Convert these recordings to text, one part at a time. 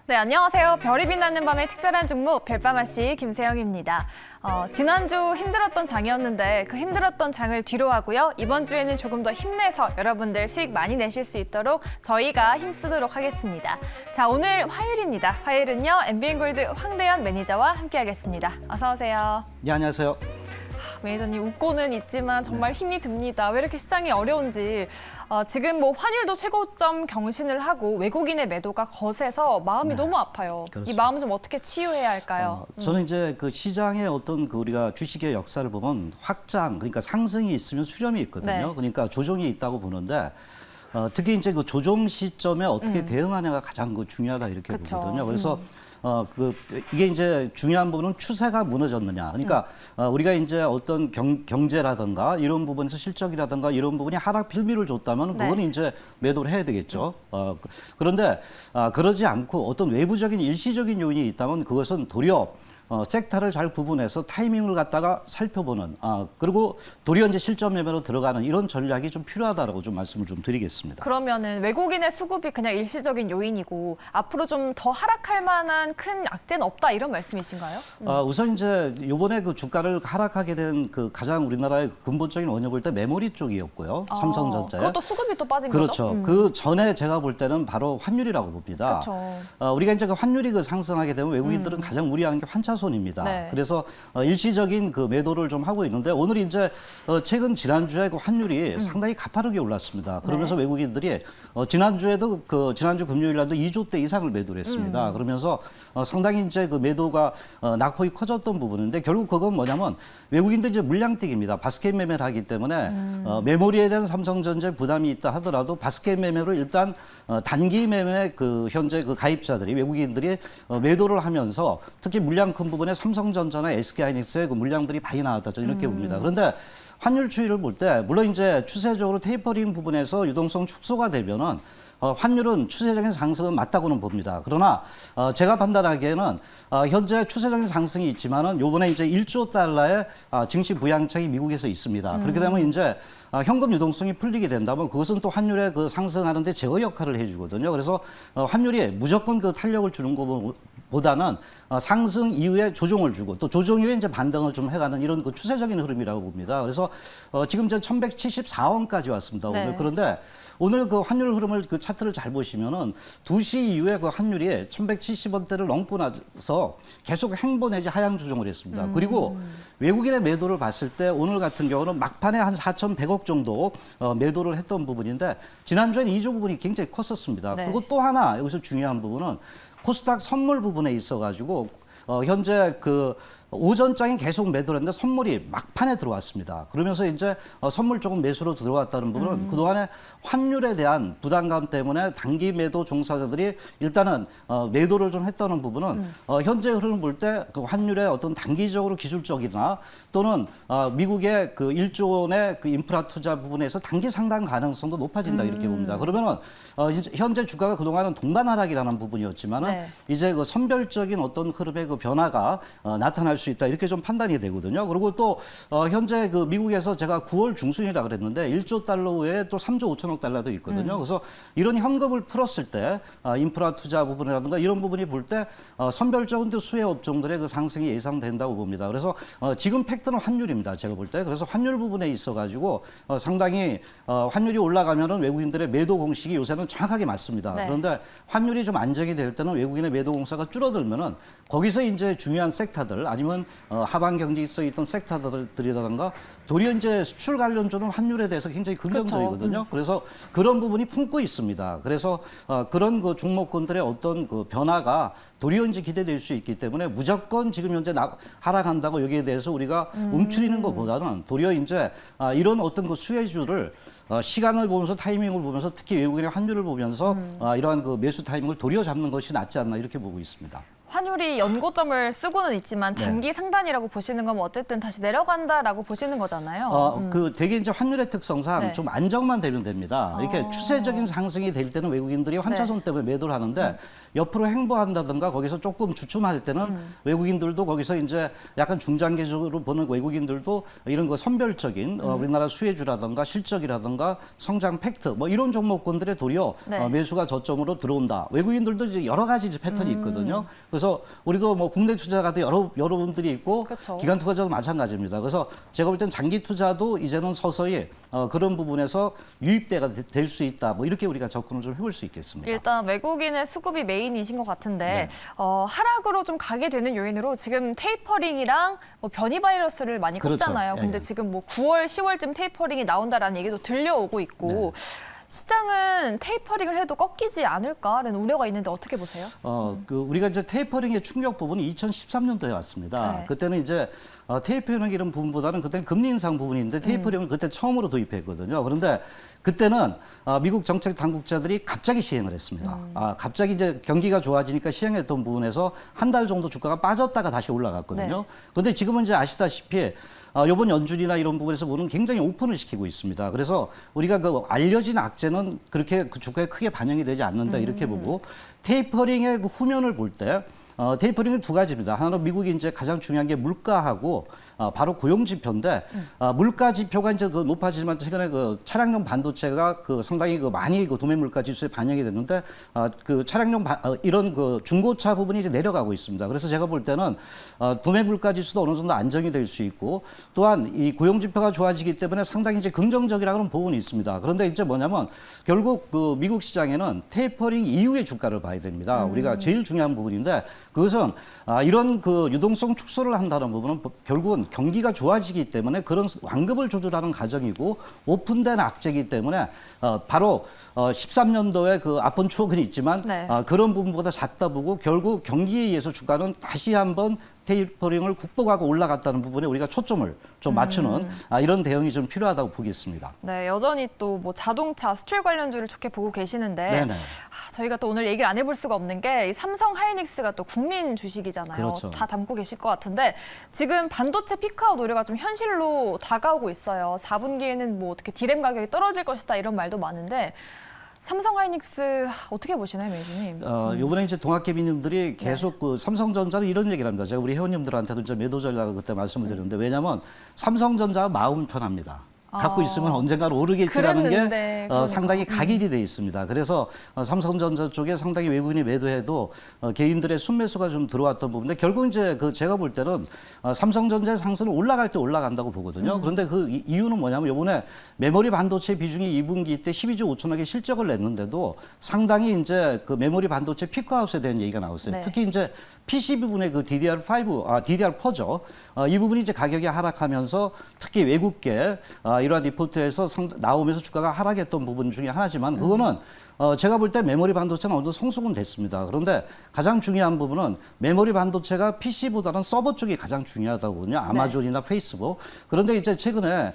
네, 안녕하세요. 별이 빛나는 밤의 특별한 종목 별밤아씨 김세영입니다. 지난주 힘들었던 장이었는데 그 힘들었던 장을 뒤로 하고요. 이번 주에는 조금 더 힘내서 여러분들 수익 많이 내실 수 있도록 저희가 힘쓰도록 하겠습니다. 자, 오늘 화요일입니다. 화요일은요, MBN골드 황대현 매니저와 함께하겠습니다. 어서 오세요. 네, 안녕하세요. 매니저님, 웃고는 있지만 정말 힘이 듭니다. 왜 이렇게 시장이 어려운지. 지금 뭐 환율도 최고점 경신을 하고 외국인의 매도가 거세서 마음이 너무 아파요. 그렇죠. 이 마음은 좀 어떻게 치유해야 할까요? 저는 이제 그 시장의 어떤 그 우리가 주식의 역사를 보면 확장, 그러니까 상승이 있으면 수렴이 있거든요. 네. 그러니까 조정이 있다고 보는데 특히 이제 그 조정 시점에 어떻게 대응하냐가 가장 그 중요하다 이렇게 그쵸. 보거든요. 그래서 이게 이제 중요한 부분은 추세가 무너졌느냐. 그러니까 우리가 이제 어떤 경제라든가 이런 부분에서 실적이라든가 이런 부분이 하락 필미를 줬다면 그건 이제 매도를 해야 되겠죠. 그런데 그러지 않고 어떤 외부적인 일시적인 요인이 있다면 그것은 도리어 섹터를 잘 구분해서 타이밍을 갖다가 살펴보는 그리고 도리어 이제 실전 매매로 들어가는 이런 전략이 좀 필요하다라고 좀 말씀을 좀 드리겠습니다. 그러면은 외국인의 수급이 그냥 일시적인 요인이고 앞으로 좀 더 하락할 만한 큰 악재는 없다 이런 말씀이신가요? 우선 이제 이번에 그 주가를 하락하게 된 그 가장 우리나라의 근본적인 원인을 볼 때 메모리 쪽이었고요. 삼성전자에. 그것도 수급이 또 빠진 그렇죠. 거죠? 그 전에 제가 볼 때는 바로 환율이라고 봅니다. 그렇죠. 우리가 이제 그 환율이 그 상승하게 되면 외국인들은 가장 우려하는 게 환차손입니다. 네. 그래서 일시적인 그 매도를 좀 하고 있는데 오늘 이제 최근 지난주에 그 환율이 상당히 가파르게 올랐습니다. 그러면서 외국인들이 지난주에도 지난주 금요일 날도 2조 대 이상을 매도를 했습니다. 그러면서 상당히 이제 그 매도가 낙폭이 커졌던 부분인데 결국 그건 뭐냐면 외국인들이 이제 물량뛰기입니다. 바스켓 매매를 하기 때문에 메모리에 대한 삼성전자에 부담이 있다 하더라도 바스켓 매매로 일단 단기 매매 그 현재 그 가입자들이 외국인들이 매도를 하면서 특히 물량 큰 부분에 삼성전자나 SK하이닉스의 그 물량들이 많이 나왔다 저는 이렇게 봅니다. 그런데 환율 추이를 볼 때 물론 이제 추세적으로 테이퍼링 부분에서 유동성 축소가 되면은 환율은 추세적인 상승은 맞다고는 봅니다. 그러나 제가 판단하기에는 현재 추세적인 상승이 있지만은 요번에 이제 1조 달러의 증시 부양책이 미국에서 있습니다. 그렇게 되면 이제 현금 유동성이 풀리게 된다면 그것은 또 환율의 그 상승하는데 제어 역할을 해주거든요. 그래서 환율이 무조건 그 탄력을 주는 것보다는 상승 이후에 조정을 주고 또 조정 이후에 이제 반등을 좀 해가는 이런 그 추세적인 흐름이라고 봅니다. 그래서 지금 이제 1174원까지 왔습니다. 오늘. 네. 그런데 오늘 그 환율 흐름을 그 차트를 잘 보시면은 2시 이후에 그 환율이 1170원대를 넘고 나서 계속 행보 내지 하향 조정을 했습니다. 그리고 외국인의 매도를 봤을 때 오늘 같은 경우는 막판에 한 4,100억 정도 매도를 했던 부분인데 지난주에는 이조 부분이 굉장히 컸었습니다. 네. 그리고 또 하나 여기서 중요한 부분은 코스닥 선물 부분에 있어가지고 현재 그 오전장에 계속 매도를 했는데 선물이 막판에 들어왔습니다. 그러면서 이제 선물 조금 매수로 들어왔다는 부분은 그동안에 환율에 대한 부담감 때문에 단기 매도 종사자들이 일단은 매도를 좀 했다는 부분은 현재 흐름을 볼 때 그 환율의 어떤 단기적으로 기술적이나 또는 미국의 그 1조 원의 그 인프라 투자 부분에서 단기 상당 가능성도 높아진다 이렇게 봅니다. 그러면은 현재 주가가 그동안은 동반 하락이라는 부분이었지만은 네. 이제 그 선별적인 어떤 흐름의 그 변화가 나타날 수 있다 이렇게 좀 판단이 되거든요. 그리고 또 현재 그 미국에서 제가 9월 중순이라 그랬는데 1조 달러 외에 또 3조 5천억 달러도 있거든요. 그래서 이런 현금을 풀었을 때 인프라 투자 부분이라든가 이런 부분이 볼 때 선별적인 수혜 업종들의 그 상승이 예상된다고 봅니다. 그래서 지금 팩트는 환율입니다. 제가 볼 때. 그래서 환율 부분에 있어 가지고 상당히 환율이 올라가면은 외국인들의 매도 공식이 요새는 정확하게 맞습니다. 네. 그런데 환율이 좀 안정이 될 때는 외국인의 매도 공사가 줄어들면은 거기서 이제 중요한 섹터들 아니면 하방 경제에 써 있던 섹터들이라든가 도리어 이제 수출 관련주는 환율에 대해서 굉장히 긍정적이거든요. 그래서 그런 부분이 품고 있습니다. 그래서 그런 그 종목군들의 어떤 그 변화가 도리어 이제 기대될 수 있기 때문에 무조건 지금 현재 하락한다고 여기에 대해서 우리가 움츠리는 것보다는 도리어 이제 이런 어떤 그 수혜주를 시간을 보면서 타이밍을 보면서 특히 외국인의 환율을 보면서 이러한 그 매수 타이밍을 도리어 잡는 것이 낫지 않나 이렇게 보고 있습니다. 환율이 연고점을 쓰고는 있지만 단기 상단이라고 보시는 건 어쨌든 다시 내려간다라고 보시는 거잖아요. 그 대개 이제 환율의 특성상 네. 좀 안정만 되면 됩니다. 이렇게 추세적인 상승이 될 때는 외국인들이 환차손 때문에 매도를 하는데 옆으로 횡보한다든가 거기서 조금 주춤할 때는 외국인들도 거기서 이제 약간 중장기적으로 보는 외국인들도 이런 거 선별적인 우리나라 수혜주라든가 실적이라든가 성장 팩트 뭐 이런 종목군들의 도리어 네. 매수가 저점으로 들어온다. 외국인들도 이제 여러 가지 이제 패턴이 있거든요. 그래서 우리도 뭐 국내 투자가도 여러분들이 있고 그렇죠. 기관 투자자도 마찬가지입니다. 그래서 제가 볼 땐 장기 투자도 이제는 서서히 그런 부분에서 유입대가 될 수 있다. 뭐 이렇게 우리가 접근을 좀 해볼 수 있겠습니다. 일단 외국인의 수급이 메인이신 것 같은데 하락으로 좀 가게 되는 요인으로 지금 테이퍼링이랑 뭐 변이 바이러스를 많이 그렇죠. 꼽잖아요. 예, 근데 예. 지금 뭐 9월, 10월쯤 테이퍼링이 나온다라는 얘기도 들려오고 있고 시장은 테이퍼링을 해도 꺾이지 않을까라는 우려가 있는데 어떻게 보세요? 우리가 이제 테이퍼링의 충격 부분이 2013년도에 왔습니다. 네. 그때는 이제 테이퍼링 이런 부분보다는 그때는 금리 인상 부분인데 테이퍼링을 그때 처음으로 도입했거든요. 그런데 그때는 미국 정책 당국자들이 갑자기 시행을 했습니다. 갑자기 이제 경기가 좋아지니까 시행했던 부분에서 한 달 정도 주가가 빠졌다가 다시 올라갔거든요. 그런데 지금은 이제 아시다시피 이번 연준이나 이런 부분에서 보면 굉장히 오픈을 시키고 있습니다. 그래서 우리가 그 알려진 악재는 그렇게 그 주가에 크게 반영이 되지 않는다 이렇게 보고 테이퍼링의 그 후면을 볼 때 테이퍼링은 두 가지입니다. 하나는 미국이 이제 가장 중요한 게 물가하고 바로 고용 지표인데 물가 지표가 이제 그 높아지지만 최근에 그 차량용 반도체가 그 상당히 그 많이 그 도매 물가 지수에 반영이 됐는데 그 차량용 이런 그 중고차 부분이 이제 내려가고 있습니다. 그래서 제가 볼 때는 도매 물가 지수도 어느 정도 안정이 될 수 있고 또한 이 고용 지표가 좋아지기 때문에 상당히 이제 긍정적이라는 부분이 있습니다. 그런데 이제 뭐냐면 결국 그 미국 시장에는 테이퍼링 이후의 주가를 봐야 됩니다. 우리가 제일 중요한 부분인데 그것은 이런 그 유동성 축소를 한다는 부분은 결국은 경기가 좋아지기 때문에 그런 완급을 조절하는 과정이고 오픈된 악재이기 때문에 바로 13년도에 그 아픈 추억은 있지만 그런 부분보다 작다 보고 결국 경기에 의해서 주가는 다시 한번 테이퍼링을 극복하고 올라갔다는 부분에 우리가 초점을 좀 맞추는 이런 대응이 좀 필요하다고 보겠습니다. 네, 여전히 또 뭐 자동차 수출 관련주를 좋게 보고 계시는데 네네. 저희가 또 오늘 얘기를 안 해볼 수가 없는 게 이 삼성 하이닉스가 또 국민 주식이잖아요. 그렇죠. 다 담고 계실 것 같은데 지금 반도체 피크아웃 우려가 좀 현실로 다가오고 있어요. 4분기에는 뭐 어떻게 디램 가격이 떨어질 것이다 이런 말도 많은데 삼성 하이닉스 어떻게 보시나요, 매니저님? 이번에 이제 동학개미님들이 계속 그 삼성전자는 이런 얘기를 합니다. 제가 우리 회원님들한테도 이제 매도 전략을 그때 말씀을 드렸는데 왜냐하면 삼성전자가 마음 편합니다. 갖고 있으면 언젠가는 오르겠지라는 그랬는데, 게 상당히 각인이 돼 있습니다. 그래서 삼성전자 쪽에 상당히 외국인이 매도해도 개인들의 순매수가 좀 들어왔던 부분인데 결국 이제 그 제가 볼 때는 삼성전자의 상승은 올라갈 때 올라간다고 보거든요. 그런데 그 이유는 뭐냐면 이번에 메모리 반도체 비중이 2분기 때 12조 5천억의 실적을 냈는데도 상당히 이제 그 메모리 반도체 피크아웃에 대한 얘기가 나왔어요. 네. 특히 이제 PC 부분의 그 DDR4죠. 이 부분이 이제 가격이 하락하면서 특히 외국계 이러한 리포트에서 나오면서 주가가 하락했던 부분 중에 하나지만 그거는 제가 볼 때 메모리 반도체는 어느 정도 성숙은 됐습니다. 그런데 가장 중요한 부분은 메모리 반도체가 PC보다는 서버 쪽이 가장 중요하다고 보거든요. 아마존이나 페이스북. 그런데 이제 최근에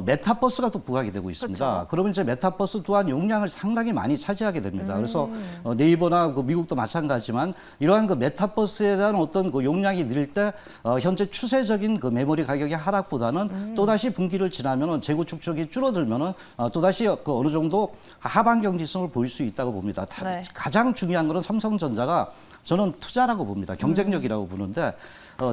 메타버스가 또 부각이 되고 있습니다. 그렇죠. 그러면 이제 메타버스 또한 용량을 상당히 많이 차지하게 됩니다. 그래서 네이버나 그 미국도 마찬가지지만 이러한 그 메타버스에 대한 어떤 그 용량이 늘 때 현재 추세적인 그 메모리 가격의 하락보다는 또다시 분기를 지나면은 재고 축적이 줄어들면은 또다시 그 어느 정도 하반 경직성을 보일 수 있다고 봅니다. 가장 중요한 것은 삼성전자가 저는 투자라고 봅니다. 경쟁력이라고 보는데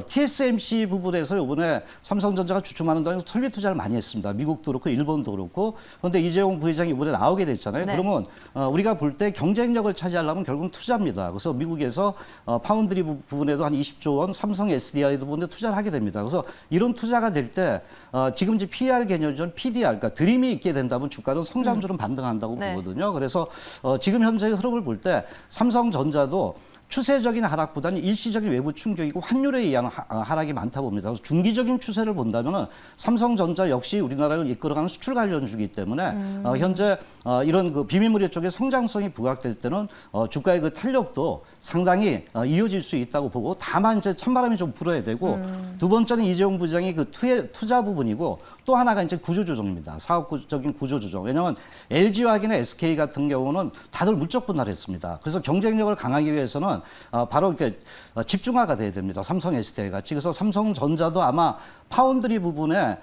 TSMC 부분에서 이번에 삼성전자가 주춤하는 동안 설비 투자를 많이 했습니다. 미국도 그렇고 일본도 그렇고. 그런데 이재용 부회장이 이번에 나오게 됐잖아요. 네. 그러면 우리가 볼 때 경쟁력을 차지하려면 결국은 투자입니다. 그래서 미국에서 파운드리 부분에도 한 20조 원, 삼성 SDI 부분에 투자를 하게 됩니다. 그래서 이런 투자가 될 때 지금 이제 PER 개념이전 PDR, 그러니까 드림이 있게 된다면 주가는 성장률은 반등한다고 보거든요. 그래서 지금 현재의 흐름을 볼 때 삼성전자도 추세적인 하락보다는 일시적인 외부 충격이고 환율에 의한 하락이 많다 봅니다. 그래서 중기적인 추세를 본다면 삼성전자 역시 우리나라를 이끌어가는 수출 관련주이기 때문에 현재 이런 그 비메모리 쪽의 성장성이 부각될 때는 주가의 그 탄력도 상당히 이어질 수 있다고 보고 다만 이제 찬바람이 좀 불어야 되고 두 번째는 이재용 부장이 그 투자 부분이고 또 하나가 이제 구조조정입니다. 사업적인 구조조정. 왜냐하면 LG화학이나 SK 같은 경우는 다들 물적 분할했습니다. 그래서 경쟁력을 강하기 위해서는 바로 이렇게 집중화가 돼야 됩니다. 삼성 SDI 같이. 그래서 삼성전자도 아마 파운드리 부분에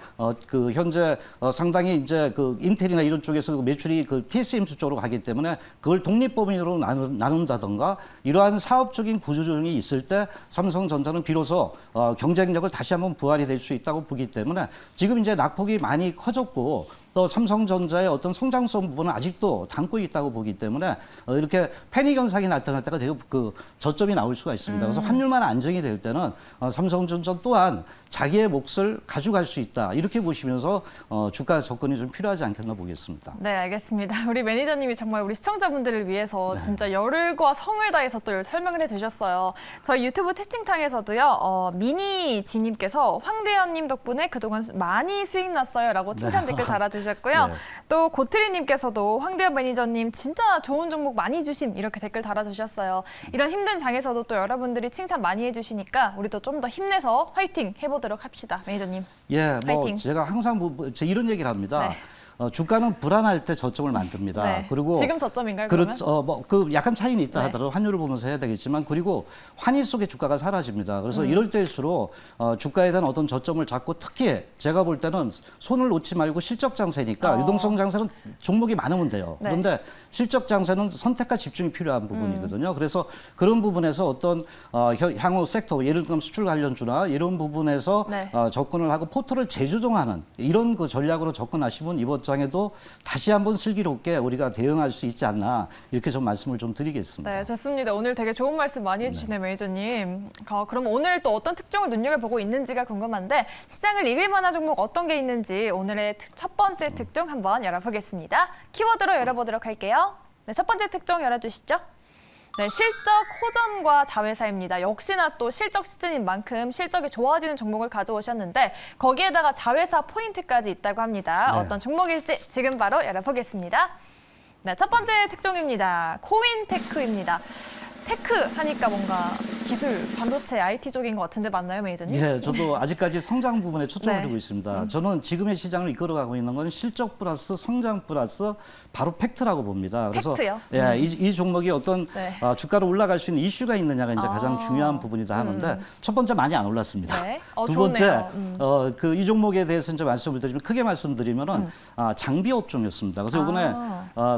그 현재 상당히 이제 그 인텔이나 이런 쪽에서 그 매출이 그 TSMC 쪽으로 가기 때문에 그걸 독립법인으로 나눈다던가 이러한 사업적인 구조조정이 있을 때 삼성전자는 비로소 경쟁력을 다시 한번 부활이 될 수 있다고 보기 때문에 지금 이제 낙폭이 많이 커졌고 또 삼성전자의 어떤 성장성 부분은 아직도 담고 있다고 보기 때문에 이렇게 패닉 현상이 나타날 때가 되게 그 저점이 나올 수가 있습니다. 그래서 환율만 안정이 될 때는 삼성전자 또한 자기의 몫을 가져갈 수 있다. 이렇게 보시면서 주가 접근이 좀 필요하지 않겠나 보겠습니다. 네, 알겠습니다. 우리 매니저님이 정말 우리 시청자분들을 위해서 진짜 열과 성을 다해서 또 설명을 해주셨어요. 저희 유튜브 채팅창에서도요, 미니지님께서 황대현님 덕분에 그동안 많이 수익 났어요라고 칭찬 댓글 달아주셨고요. 네. 또 고트리님께서도 황대현 매니저님 진짜 좋은 종목 많이 주심 이렇게 댓글 달아주셨어요. 이런 힘든 장에서도 또 여러분들이 칭찬 많이 해주시니까 우리도 좀 더 힘내서 화이팅 해보도록 합시다, 매니저님. 예, 뭐 화이팅. 제가 항상 이런 얘기를 합니다. 네. 주가는 불안할 때 저점을 만듭니다. 네. 그리고 지금 저점인가요, 그러면? 뭐 그 약간 차이는 있다 네. 하더라도 환율을 보면서 해야 되겠지만 그리고 환희 속에 주가가 사라집니다. 그래서 이럴 때일수록 주가에 대한 어떤 저점을 잡고 특히 제가 볼 때는 손을 놓지 말고 실적 장세니까 유동성 장세는 종목이 많으면 돼요. 네. 그런데 실적 장세는 선택과 집중이 필요한 부분이거든요. 그래서 그런 부분에서 어떤 향후 섹터 예를 들면 수출 관련주나 이런 부분에서 네. 접근을 하고 포트를 재조정하는 이런 그 전략으로 접근하시면 이번 장에도 다시 한번 슬기롭게 우리가 대응할 수 있지 않나 이렇게 좀 말씀을 좀 드리겠습니다. 네, 좋습니다. 오늘 되게 좋은 말씀 많이 해주시네요, 매니저님. 그럼 오늘 또 어떤 특종을 눈여겨보고 있는지가 궁금한데 시장을 이길 만한 종목 어떤 게 있는지 오늘의 첫 번째 특종 한번 열어보겠습니다. 키워드로 열어보도록 할게요. 네, 첫 번째 특종 열어주시죠. 네, 실적 호전과 자회사입니다. 역시나 또 실적 시즌인 만큼 실적이 좋아지는 종목을 가져오셨는데 거기에다가 자회사 포인트까지 있다고 합니다. 네. 어떤 종목일지 지금 바로 열어보겠습니다. 네, 첫 번째 특종입니다. 코인테크입니다. 테크 하니까 뭔가 기술, 반도체, IT 쪽인 것 같은데 맞나요, 매니저님? 예, 저도 아직까지 성장 부분에 초점을 네. 두고 있습니다. 저는 지금의 시장을 이끌어가고 있는 건 실적 플러스 성장 플러스 바로 팩트라고 봅니다. 그래서 팩트요? 예, 이 종목이 어떤 네. 주가로 올라갈 수 있는 이슈가 있느냐가 이제 가장 중요한 부분이다 하는데 첫 번째 많이 안 올랐습니다. 네. 두 번째 좋네요. 그 이 종목에 대해서 이제 말씀을 드리면 크게 말씀드리면은 장비 업종이었습니다. 그래서 이번에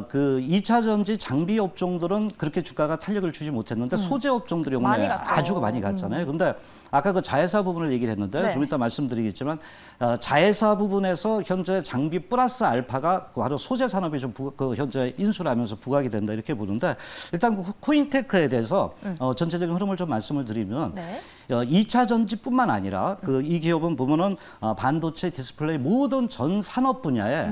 그 2차 전지 장비 업종들은 그렇게 주가가 탄력을 주지 못했는데 소재 업종들이 많이 이번에 갔죠. 아주 많이 갔잖아요. 근데 아까 그 자회사 부분을 얘기를 했는데 네. 좀 이따 말씀드리겠지만 자회사 부분에서 현재 장비 플러스 알파가 바로 소재 산업이 좀 그 현재 인수를 하면서 부각이 된다 이렇게 보는데 일단 그 코인테크에 대해서 전체적인 흐름을 좀 말씀을 드리면 네. 2차 전지뿐만 아니라 그 이 기업은 보면은 반도체, 디스플레이 모든 전 산업 분야에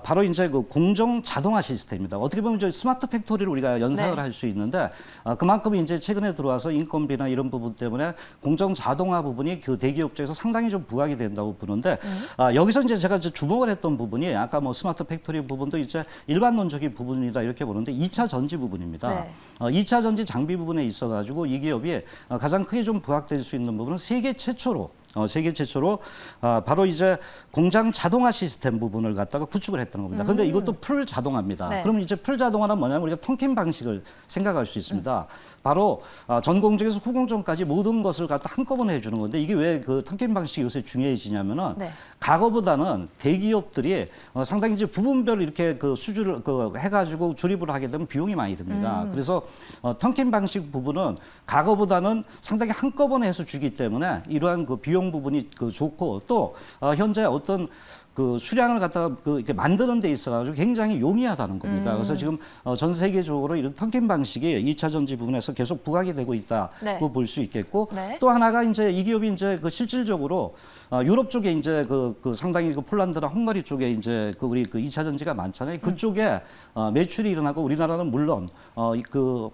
바로 이제 그 공정 자동화 시스템입니다. 어떻게 보면 이제 스마트 팩토리를 우리가 연상을 네. 할 수 있는데 그만큼 이제 최근에 들어와서 인건비나 이런 부분 때문에 공정 자동화 부분이 그 대기업 쪽에서 상당히 좀 부각이 된다고 보는데 여기서 이제 제가 이제 주목을 했던 부분이 아까 뭐 스마트 팩토리 부분도 이제 일반론적인 부분이다 이렇게 보는데 2차 전지 부분입니다. 네. 2차 전지 장비 부분에 있어가지고 이 기업이 가장 크게 좀 부각될 수 있는 부분은 세계 최초로 바로 이제 공장 자동화 시스템 부분을 갖다가 구축을 했다는 겁니다. 그런데 이것도 풀 자동화입니다. 네. 그럼 이제 풀 자동화는 뭐냐면 우리가 턴킨 방식을 생각할 수 있습니다. 바로 전 공정에서 후공정까지 모든 것을 갖다 한꺼번에 해주는 건데 이게 왜 그 턴킨 방식이 요새 중요해지냐면은 네. 과거보다는 대기업들이 상당히 이제 부분별 이렇게 그 수주를 해가지고 조립을 하게 되면 비용이 많이 듭니다. 그래서 턴킨 방식 부분은 과거보다는 상당히 한꺼번에 해서 주기 때문에 이러한 그 비용 부분이 좋고 또 현재 어떤 그 수량을 갖다가 이렇게 만드는 데 있어가지고 굉장히 용이하다는 겁니다. 그래서 지금 전 세계적으로 이런 턴킨 방식이 2차 전지 부분에서 계속 부각이 되고 있다고 네. 볼 수 있겠고 네. 또 하나가 이제 이 기업이 이제 그 실질적으로 유럽 쪽에 이제 그 상당히 그 폴란드나 헝가리 쪽에 이제 우리 2차 전지가 많잖아요. 그쪽에 매출이 일어나고 우리나라는 물론 그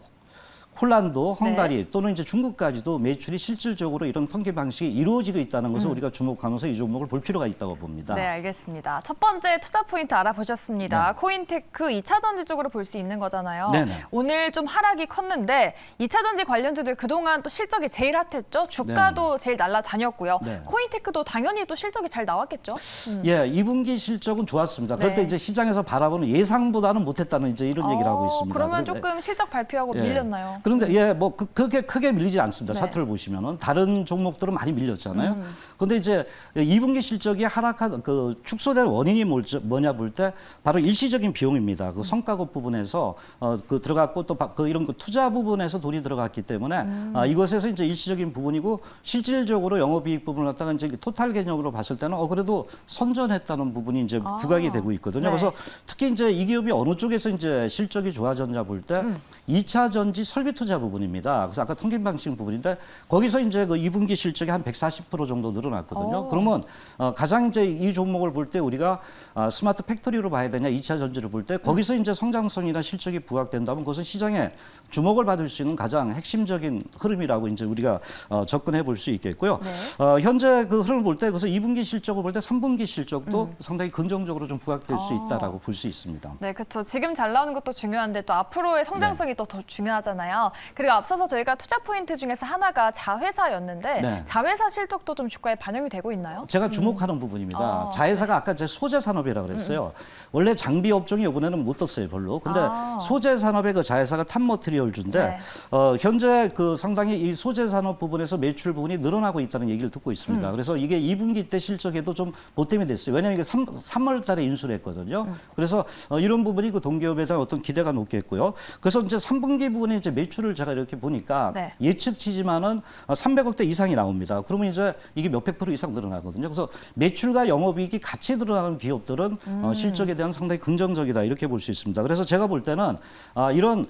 폴란드, 헝가리 또는 이제 중국까지도 매출이 실질적으로 이런 통계 방식이 이루어지고 있다는 것을 우리가 주목하면서 이 종목을 볼 필요가 있다고 봅니다. 네, 알겠습니다. 첫 번째 투자 포인트 알아보셨습니다. 네. 코인테크 2차 전지 쪽으로 볼 수 있는 거잖아요. 네네. 오늘 좀 하락이 컸는데 2차 전지 관련주들 그동안 또 실적이 제일 핫했죠. 주가도 제일 날아다녔고요. 네. 코인테크도 당연히 또 실적이 잘 나왔겠죠. 예, 2분기 실적은 좋았습니다. 그런데 네. 이제 시장에서 바라보는 예상보다는 못했다는 이제 이런 얘기를 하고 있습니다. 그러면 그런데- 조금 실적 발표하고 밀렸나요? 그런데 예, 뭐 그렇게 크게 밀리지 않습니다. 네. 차트를 보시면은 다른 종목들은 많이 밀렸잖아요. 그런데 이제 2분기 실적이 하락한 그 축소된 원인이 뭐냐 볼 때 바로 일시적인 비용입니다. 그 성과급 부분에서 그 들어갔고 또 그 이런 그 투자 부분에서 돈이 들어갔기 때문에 이것에서 이제 일시적인 부분이고 실질적으로 영업이익 부분을 갖다가 이제 토탈 개념으로 봤을 때는 그래도 선전했다는 부분이 이제 부각이 되고 있거든요. 네. 그래서 특히 이제 이 기업이 어느 쪽에서 이제 실적이 좋아졌냐 볼 때 2차 전지 설비 투자 부분입니다. 그래서 아까 통계 방식 부분인데 거기서 이제 그 2분기 실적이 한 140% 정도 늘어났거든요. 그러면 가장 이제 이 종목을 볼 때 우리가 스마트 팩토리로 봐야 되냐 2차 전지를 볼 때 거기서 이제 성장성이나 실적이 부각된다면 그것은 시장에 주목을 받을 수 있는 가장 핵심적인 흐름이라고 이제 우리가 접근해 볼 수 있겠고요. 네. 현재 그 흐름을 볼 때 그래서 2분기 실적을 볼 때 3분기 실적도 상당히 긍정적으로 좀 부각될 수 있다라고 볼 수 있습니다. 네, 그렇죠. 지금 잘 나오는 것도 중요한데 또 앞으로의 성장성이 또 더 중요하잖아요. 그리고 앞서서 저희가 투자 포인트 중에서 하나가 자회사였는데 네. 자회사 실적도 좀 주가에 반영이 되고 있나요? 제가 주목하는 부분입니다. 아, 자회사가 아까 제 소재 산업이라고 그랬어요. 원래 장비 업종이 이번에는 못 떴어요, 별로. 근데 소재 산업의 그 자회사가 탑 머티리얼주인데 네. 현재 그 상당히 이 소재 산업 부분에서 매출 부분이 늘어나고 있다는 얘기를 듣고 있습니다. 그래서 이게 2분기 때 실적에도 좀 보탬이 됐어요. 왜냐하면 이게 3월 달에 인수를 했거든요. 그래서 이런 부분이 그 동기업에 대한 어떤 기대가 높겠고요. 그래서 이제 3분기 부분에 이제 매출을 제가 이렇게 보니까 네. 예측치지만은 300억대 이상이 나옵니다. 그러면 이제 이게 몇백 프로 이상 늘어나거든요. 그래서 매출과 영업이익이 같이 늘어나는 기업들은 실적에 대한 상당히 긍정적이다 이렇게 볼 수 있습니다. 그래서 제가 볼 때는 이런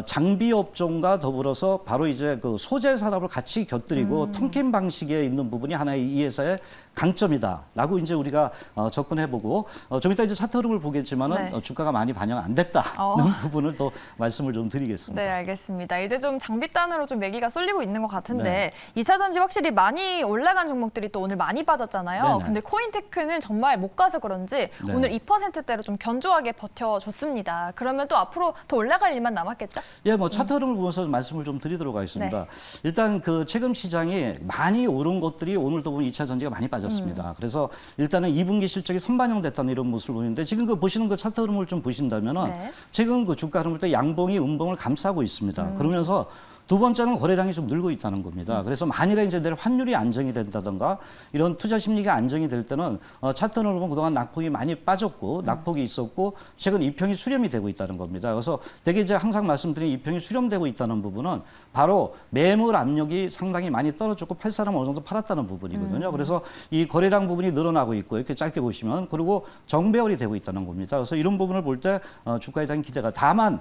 장비 업종과 더불어서 바로 이제 그 소재 산업을 같이 곁들이고 턴캠 방식에 있는 부분이 하나의 이 회사의 강점이다라고 이제 우리가 접근해보고 좀 이따 이제 차트 흐름을 보겠지만은 네. 주가가 많이 반영 안 됐다는 부분을 또 말씀을 좀 드리겠습니다. 네, 알겠습니다. 이제 좀 장비단으로 좀 매기가 쏠리고 있는 것 같은데 네. 2차 전지 확실히 많이 올라간 종목들이 또 오늘 많이 빠졌잖아요. 네네. 근데 코인테크는 정말 못 가서 그런지 네. 오늘 2%대로 좀 견조하게 버텨줬습니다. 그러면 또 앞으로 더 올라갈 일만 남았겠죠? 예, 뭐 차트 흐름을 보면서 말씀을 좀 드리도록 하겠습니다. 네. 일단 그 최근 시장이 많이 오른 것들이 오늘도 보면 2차 전지가 많이 빠졌습니다. 그래서 일단은 2분기 실적이 선반영됐다는 이런 모습을 보이는데 지금 그 보시는 그 차트 흐름을 좀 보신다면은 네. 최근 그 주가 흐름을 때 양봉이 음봉을 감싸고 있습니다. 그러면서 두 번째는 거래량이 좀 늘고 있다는 겁니다. 그래서 만일에 이제 내일 환율이 안정이 된다든가 이런 투자 심리가 안정이 될 때는 차트를 보면 그동안 낙폭이 많이 빠졌고 낙폭이 있었고 최근 이평이 수렴이 되고 있다는 겁니다. 그래서 되게 이제 항상 말씀드린 이평이 수렴되고 있다는 부분은 바로 매물 압력이 상당히 많이 떨어졌고 팔 사람은 어느 정도 팔았다는 부분이거든요. 그래서 이 거래량 부분이 늘어나고 있고 이렇게 짧게 보시면 그리고 정배열이 되고 있다는 겁니다. 그래서 이런 부분을 볼 때 주가에 대한 기대가 다만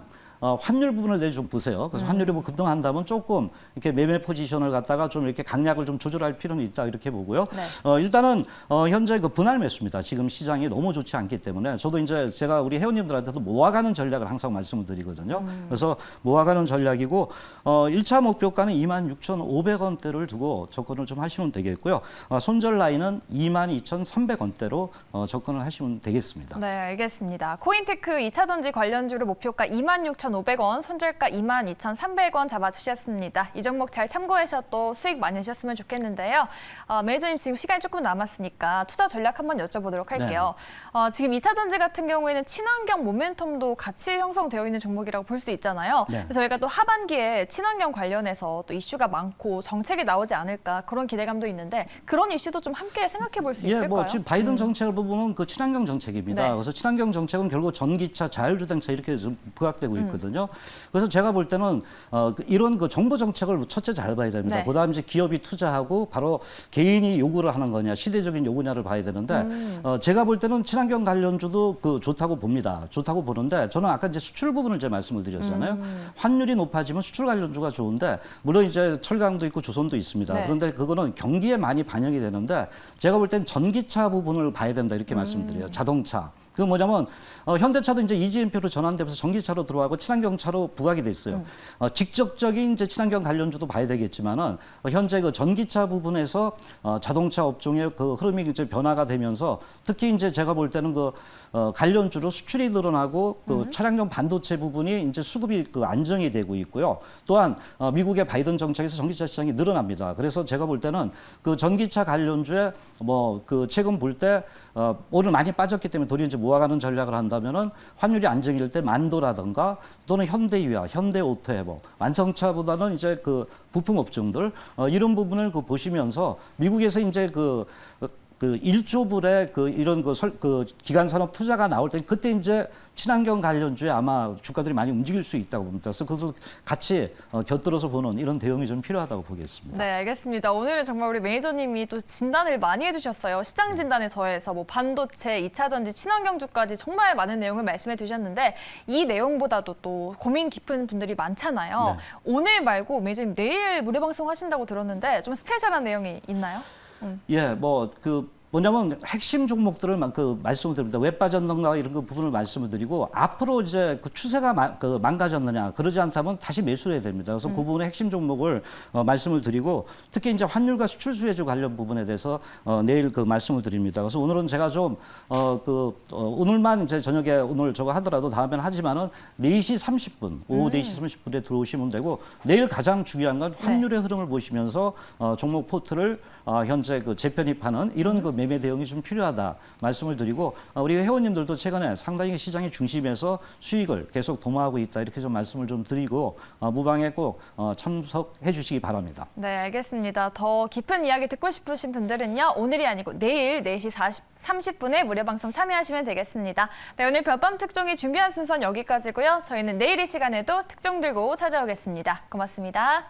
환율 부분을 내일 좀 보세요. 그래서 환율이 뭐 급등한다면 조금 이렇게 매매 포지션을 갖다가 좀 이렇게 강약을 좀 조절할 필요는 있다 이렇게 보고요. 네. 일단은 현재 그 분할 매수입니다. 지금 시장이 너무 좋지 않기 때문에 저도 이제 제가 우리 회원님들한테도 모아가는 전략을 항상 말씀을 드리거든요. 그래서 모아가는 전략이고 1차 목표가는 26,500원대를 두고 접근을 좀 하시면 되겠고요. 손절 라인은 22,300원대로 접근을 하시면 되겠습니다. 네, 알겠습니다. 코인테크 2차 전지 관련주로 목표가 26,500원, 손절가 22,300원 잡아주셨습니다. 이 종목 잘 참고하셔 또 수익 많이 내셨으면 좋겠는데요. 매니저님 지금 시간이 조금 남았으니까 투자 전략 한번 여쭤보도록 할게요. 지금 2차 전지 같은 경우에는 친환경 모멘텀도 같이 형성되어 있는 종목이라고 볼 수 있잖아요. 네. 그래서 저희가 또 하반기에 친환경 관련해서 또 이슈가 많고 정책이 나오지 않을까 그런 기대감도 있는데 그런 이슈도 좀 함께 생각해 볼 수 있을까요? 예, 뭐 지금 바이든 정책을 보면 그 친환경 정책입니다. 네. 그래서 친환경 정책은 결국 전기차, 자율주행차 이렇게 좀 부각되고 있거든요. 그래서 제가 볼 때는 이런 그 정부 정책을 첫째 잘 봐야 됩니다. 네. 그다음 이제 기업이 투자하고 바로 개인이 요구를 하는 거냐, 시대적인 요구냐를 봐야 되는데 제가 볼 때는 친환경 관련주도 그 좋다고 봅니다. 좋다고 보는데 저는 아까 이제 수출 부분을 제가 말씀을 드렸잖아요. 환율이 높아지면 수출 관련주가 좋은데 물론 이제 철강도 있고 조선도 있습니다. 네. 그런데 그거는 경기에 많이 반영이 되는데 제가 볼 땐 전기차 부분을 봐야 된다 이렇게 말씀드려요. 자동차. 그 뭐냐면 현대차도 이제 EGMP로 전환되면서 전기차로 들어가고 친환경차로 부각이 됐어요. 직접적인 이제 친환경 관련주도 봐야 되겠지만은 현재 그 전기차 부분에서 자동차 업종의 그 흐름이 이제 변화가 되면서 특히 이제 제가 볼 때는 그 관련주로 수출이 늘어나고 그 차량용 반도체 부분이 이제 수급이 그 안정이 되고 있고요. 또한 미국의 바이든 정책에서 전기차 시장이 늘어납니다. 그래서 제가 볼 때는 그 전기차 관련주에 뭐 그 최근 볼 때 오늘 많이 빠졌기 때문에 도리 이제 모아가는 전략을 한다면은 환율이 안정일 때 만도라든가 또는 현대유아, 현대오토해버, 완성차보다는 이제 그 부품 업종들 이런 부분을 그 보시면서 미국에서 이제 그 1조 불의 그 이런 그 기간 산업 투자가 나올 때 그때 이제 친환경 관련주에 아마 주가들이 많이 움직일 수 있다고 봅니다. 그래서 그것도 같이 곁들여서 보는 이런 대응이 좀 필요하다고 보겠습니다. 네, 알겠습니다. 오늘은 정말 우리 매니저님이 또 진단을 많이 해주셨어요. 시장 진단에 더해서 뭐 반도체, 2차 전지, 친환경주까지 정말 많은 내용을 말씀해 주셨는데 이 내용보다도 또 고민 깊은 분들이 많잖아요. 네. 오늘 말고 매니저님 내일 무료 방송 하신다고 들었는데 좀 스페셜한 내용이 있나요? 예, 뭐 뭐냐면 핵심 종목들을 말씀을 드립니다. 왜 빠졌는가 이런 그 부분을 말씀을 드리고 앞으로 이제 그 추세가 망가졌느냐 그러지 않다면 다시 매수해야 됩니다. 그래서 그 부분의 핵심 종목을 말씀을 드리고 특히 이제 환율과 수출 수혜주 관련 부분에 대해서 내일 그 말씀을 드립니다. 그래서 오늘은 제가 좀 오늘만 이제 저녁에 오늘 저거 하더라도 다음에는 하지만은 4시 30분 오후 4시 30분에 들어오시면 되고 내일 가장 중요한 건 환율의 흐름을 보시면서 종목 포트를 현재 그 재편입하는 이런 그 매매 대응이 좀 필요하다 말씀을 드리고 우리 회원님들도 최근에 상당히 시장의 중심에서 수익을 계속 도모하고 있다 이렇게 좀 말씀을 좀 드리고 무방에 꼭 참석해 주시기 바랍니다. 네, 알겠습니다. 더 깊은 이야기 듣고 싶으신 분들은요. 오늘이 아니고 내일 4시 30분에 무료 방송 참여하시면 되겠습니다. 네, 오늘 별밤 특종이 준비한 순서는 여기까지고요. 저희는 내일 이 시간에도 특종 들고 찾아오겠습니다. 고맙습니다.